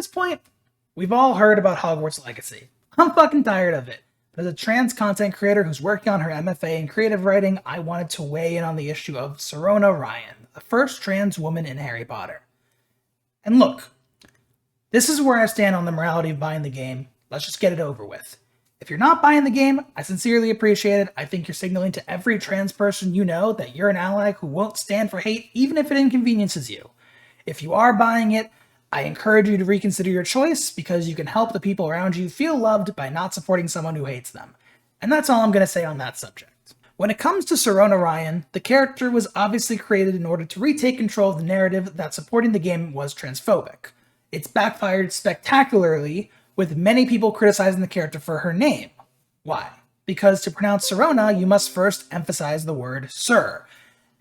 this point, we've all heard about Hogwarts Legacy. I'm fucking tired of it. As a trans content creator who's working on her MFA in creative writing, I wanted to weigh in on the issue of Sirona Ryan, the first trans woman in Harry Potter. And look, this is where I stand on the morality of buying the game. Let's just get it over with. If you're not buying the game, I sincerely appreciate it. I think you're signaling to every trans person you know that you're an ally who won't stand for hate, even if it inconveniences you. If you are buying it, I encourage you to reconsider your choice because you can help the people around you feel loved by not supporting someone who hates them. And that's all I'm going to say on that subject. When it comes to Sirona Ryan, the character was obviously created in order to retake control of the narrative that supporting the game was transphobic. It's backfired spectacularly, with many people criticizing the character for her name. Why? Because to pronounce Sirona, you must first emphasize the word Sir,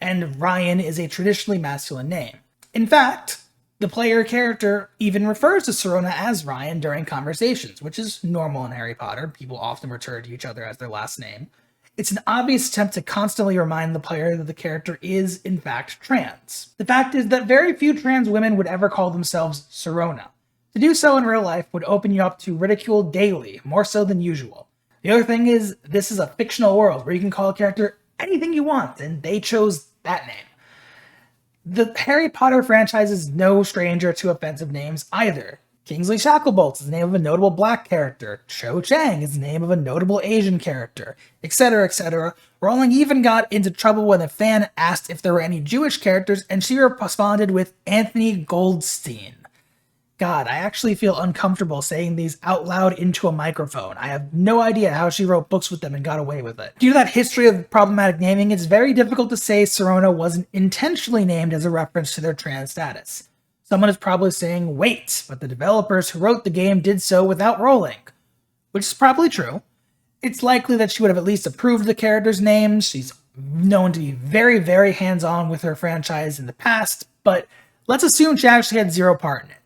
and Ryan is a traditionally masculine name. In fact, the player character even refers to Sirona as Ryan during conversations, which is normal in Harry Potter. People often refer to each other as their last name. It's an obvious attempt to constantly remind the player that the character is, in fact, trans. The fact is that very few trans women would ever call themselves Sirona. To do so in real life would open you up to ridicule daily, more so than usual. The other thing is, this is a fictional world where you can call a character anything you want, and they chose that name. The Harry Potter franchise is no stranger to offensive names either. Kingsley Shacklebolt is the name of a notable black character. Cho Chang is the name of a notable Asian character, etc., etc. Rowling even got into trouble when a fan asked if there were any Jewish characters, and she responded with Anthony Goldstein. God, I actually feel uncomfortable saying these out loud into a microphone. I have no idea how she wrote books with them and got away with it. Due to that history of problematic naming, it's very difficult to say Sirona wasn't intentionally named as a reference to their trans status. Someone is probably saying, wait, but the developers who wrote the game did so without Rowling. Which is probably true. It's likely that she would have at least approved the character's names. She's known to be very, very hands-on with her franchise in the past, but let's assume she actually had zero part in it.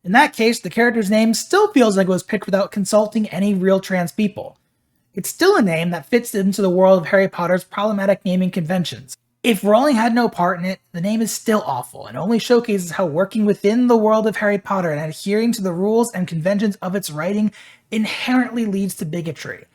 In that case, the character's name still feels like it was picked without consulting any real trans people. It's still a name that fits into the world of Harry Potter's problematic naming conventions. If Rowling had no part in it, the name is still awful and only showcases how working within the world of Harry Potter and adhering to the rules and conventions of its writing inherently leads to bigotry.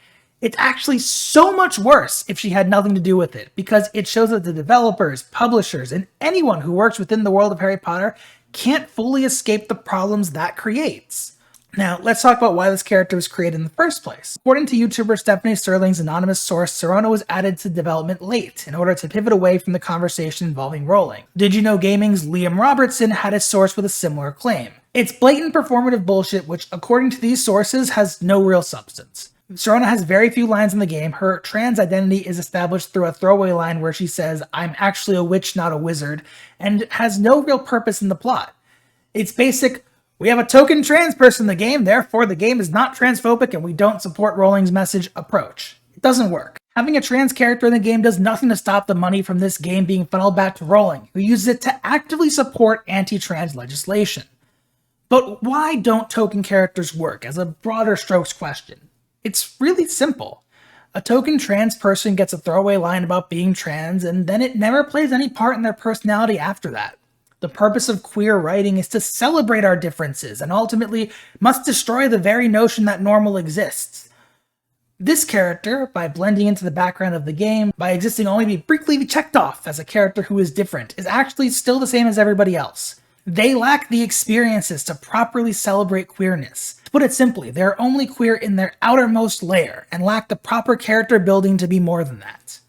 It's actually so much worse if she had nothing to do with it, because it shows that the developers, publishers, and anyone who works within the world of Harry Potter can't fully escape the problems that creates. Now, let's talk about why this character was created in the first place. According to YouTuber Stephanie Sterling's anonymous source, Sirona was added to development late in order to pivot away from the conversation involving Rowling. Did You Know Gaming's Liam Robertson had a source with a similar claim. It's blatant performative bullshit which, according to these sources, has no real substance. Sirona has very few lines in the game. Her trans identity is established through a throwaway line where she says, "I'm actually a witch, not a wizard," and has no real purpose in the plot. It's basic, we have a token trans person in the game, therefore the game is not transphobic and we don't support Rowling's message approach. It doesn't work. Having a trans character in the game does nothing to stop the money from this game being funneled back to Rowling, who uses it to actively support anti-trans legislation. But why don't token characters work, as a broader strokes question? It's really simple. A token trans person gets a throwaway line about being trans, and then it never plays any part in their personality after that. The purpose of queer writing is to celebrate our differences, and ultimately must destroy the very notion that normal exists. This character, by blending into the background of the game, by existing only to be briefly checked off as a character who is different, is actually still the same as everybody else. They lack the experiences to properly celebrate queerness. To put it simply, they're only queer in their outermost layer, and lack the proper character building to be more than that.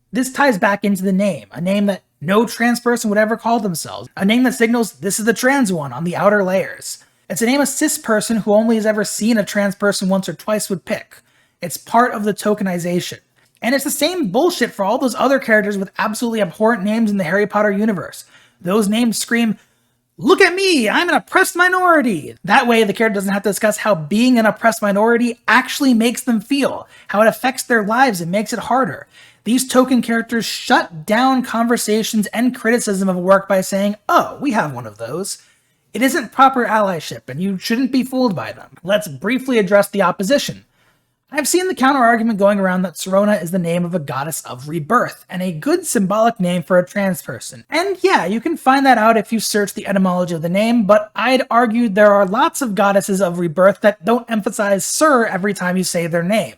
This ties back into the name, a name that no trans person would ever call themselves, a name that signals this is the trans one on the outer layers. It's a name a cis person who only has ever seen a trans person once or twice would pick. It's part of the tokenization. And it's the same bullshit for all those other characters with absolutely abhorrent names in the Harry Potter universe. Those names scream, "Look at me, I'm an oppressed minority." That way, the character doesn't have to discuss how being an oppressed minority actually makes them feel, how it affects their lives and makes it harder. These token characters shut down conversations and criticism of a work by saying, "Oh, we have one of those." It isn't proper allyship, and you shouldn't be fooled by them. Let's briefly address the opposition. I've seen the counter-argument going around that Sirona is the name of a goddess of rebirth, and a good symbolic name for a trans person. And yeah, you can find that out if you search the etymology of the name, but I'd argue there are lots of goddesses of rebirth that don't emphasize Sir every time you say their name.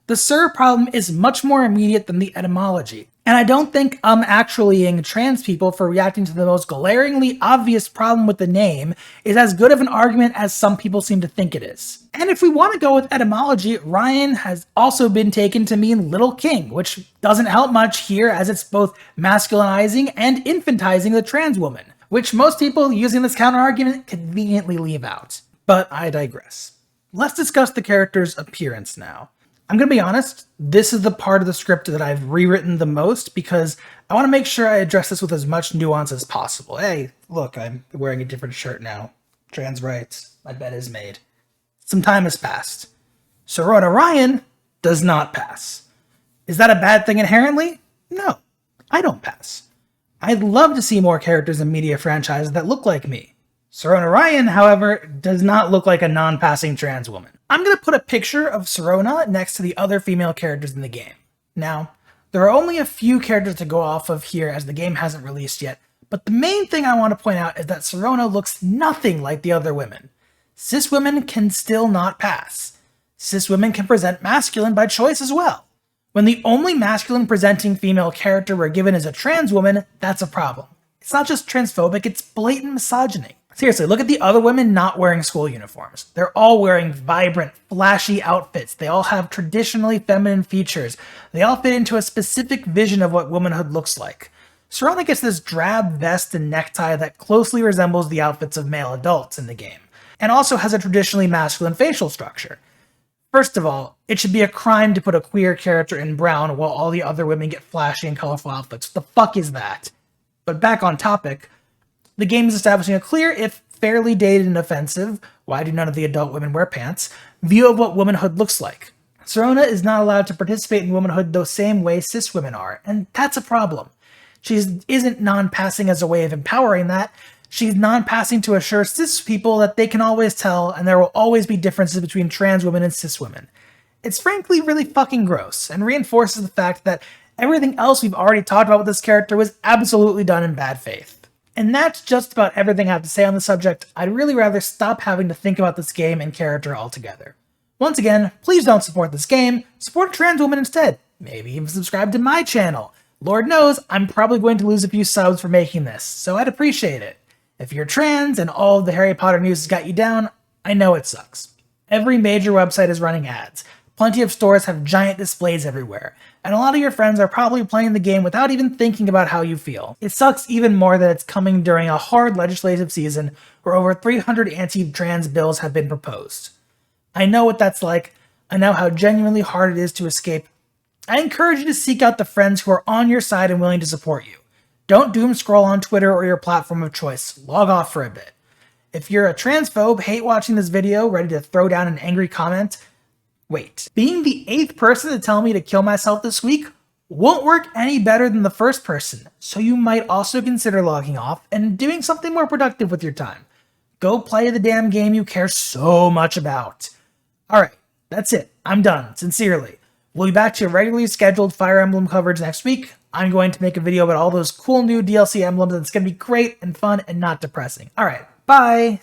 The Sir problem is much more immediate than the etymology. And I don't think actuallying trans people for reacting to the most glaringly obvious problem with the name is as good of an argument as some people seem to think it is. And if we want to go with etymology, Ryan has also been taken to mean Little King, which doesn't help much here as it's both masculinizing and infantizing the trans woman, which most people using this counter-argument conveniently leave out. But I digress. Let's discuss the character's appearance now. I'm going to be honest, this is the part of the script that I've rewritten the most because I want to make sure I address this with as much nuance as possible. Hey, look, I'm wearing a different shirt now. Trans rights, my bed is made. Some time has passed. Sirona Ryan does not pass. Is that a bad thing inherently? No, I don't pass. I'd love to see more characters in media franchises that look like me. Sirona Ryan, however, does not look like a non-passing trans woman. I'm going to put a picture of Sirona next to the other female characters in the game. Now, there are only a few characters to go off of here as the game hasn't released yet, but the main thing I want to point out is that Sirona looks nothing like the other women. Cis women can still not pass. Cis women can present masculine by choice as well. When the only masculine presenting female character we're given is a trans woman, that's a problem. It's not just transphobic, it's blatant misogyny. Seriously, look at the other women not wearing school uniforms. They're all wearing vibrant, flashy outfits. They all have traditionally feminine features. They all fit into a specific vision of what womanhood looks like. Sirona gets this drab vest and necktie that closely resembles the outfits of male adults in the game, and also has a traditionally masculine facial structure. First of all, it should be a crime to put a queer character in brown while all the other women get flashy and colorful outfits. What the fuck is that? But back on topic, the game is establishing a clear, if fairly dated and offensive, why do none of the adult women wear pants, view of what womanhood looks like. Sirona is not allowed to participate in womanhood the same way cis women are, and that's a problem. She isn't non-passing as a way of empowering that, she's non-passing to assure cis people that they can always tell and there will always be differences between trans women and cis women. It's frankly really fucking gross, and reinforces the fact that everything else we've already talked about with this character was absolutely done in bad faith. And that's just about everything I have to say on the subject. I'd really rather stop having to think about this game and character altogether. Once again, please don't support this game, support a trans woman instead. Maybe even subscribe to my channel. Lord knows, I'm probably going to lose a few subs for making this, so I'd appreciate it. If you're trans and all of the Harry Potter news has got you down, I know it sucks. Every major website is running ads. Plenty of stores have giant displays everywhere, and a lot of your friends are probably playing the game without even thinking about how you feel. It sucks even more that it's coming during a hard legislative season where over 300 anti-trans bills have been proposed. I know what that's like. I know how genuinely hard it is to escape. I encourage you to seek out the friends who are on your side and willing to support you. Don't doom scroll on Twitter or your platform of choice. Log off for a bit. If you're a transphobe, hate watching this video, ready to throw down an angry comment, wait. Being the 8th person to tell me to kill myself this week won't work any better than the first person, so you might also consider logging off and doing something more productive with your time. Go play the damn game you care so much about. Alright, that's it. I'm done. Sincerely. We'll be back to your regularly scheduled Fire Emblem coverage next week. I'm going to make a video about all those cool new DLC emblems, and it's going to be great and fun and not depressing. Alright, bye!